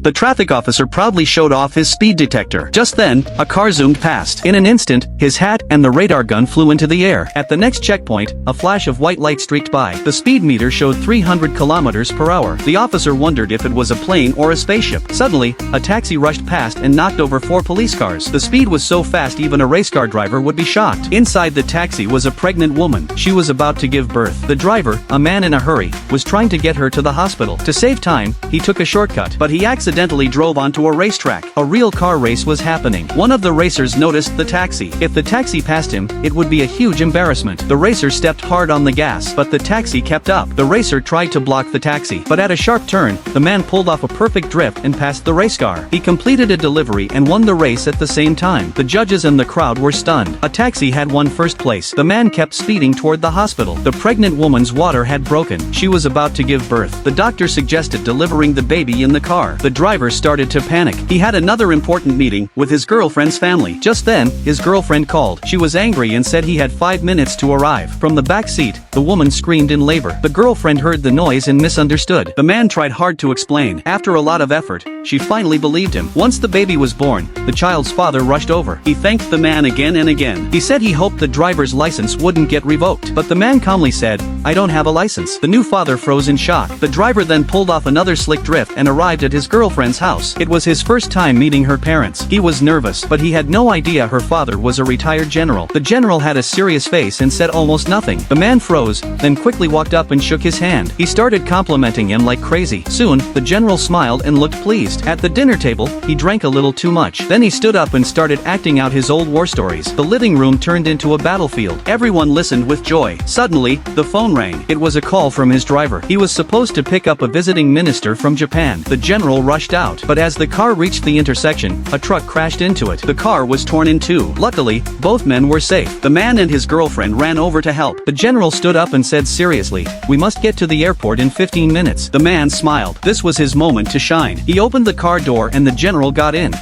The traffic officer proudly showed off his speed detector. Just then, a car zoomed past. In an instant, his hat and the radar gun flew into the air. At the next checkpoint, a flash of white light streaked by. The speed meter showed 300 kilometers per hour. The officer wondered if it was a plane or a spaceship. Suddenly, a taxi rushed past and knocked over 4 police cars. The speed was so fast even a race car driver would be shocked. Inside the taxi was a pregnant woman. She was about to give birth. The driver, a man in a hurry, was trying to get her to the hospital. To save time, he took a shortcut, but he accidentally drove onto a racetrack. A real car race was happening. One of the racers noticed the taxi. If the taxi passed him, it would be a huge embarrassment. The racer stepped hard on the gas, but the taxi kept up. The racer tried to block the taxi, but at a sharp turn, the man pulled off a perfect drift and passed the race car. He completed a delivery and won the race at the same time. The judges and the crowd were stunned. A taxi had won first place. The man kept speeding toward the hospital. The pregnant woman's water had broken. She was about to give birth. The doctor suggested delivering the baby in the car. The driver started to panic. He had another important meeting with his girlfriend's family. Just then, his girlfriend called. She was angry and said he had 5 minutes to arrive. From the back seat, the woman screamed in labor. The girlfriend heard the noise and misunderstood. The man tried hard to explain. After a lot of effort, she finally believed him. Once the baby was born, the child's father rushed over. He thanked the man again and again. He said he hoped the driver's license wouldn't get revoked. But the man calmly said, "I don't have a license." The new father froze in shock. The driver then pulled off another slick drift and arrived at his girlfriend's house. It was his first time meeting her parents. He was nervous, but he had no idea her father was a retired general. The general had a serious face and said almost nothing. The man froze, then quickly walked up and shook his hand. He started complimenting him like crazy. Soon, the general smiled and looked pleased. At the dinner table, he drank a little too much. Then he stood up and started acting out his old war stories. The living room turned into a battlefield. Everyone listened with joy. Suddenly, the phone rang. It was a call from his driver. He was supposed to pick up a visiting minister from Japan. The general rushed out, but as the car reached the intersection, a truck crashed into it. The car was torn in two. Luckily, both men were safe. The man and his girlfriend ran over to help. The general stood up and said seriously, "We must get to the airport in 15 minutes. The man smiled. This was his moment to shine. He opened the car door and the general got in.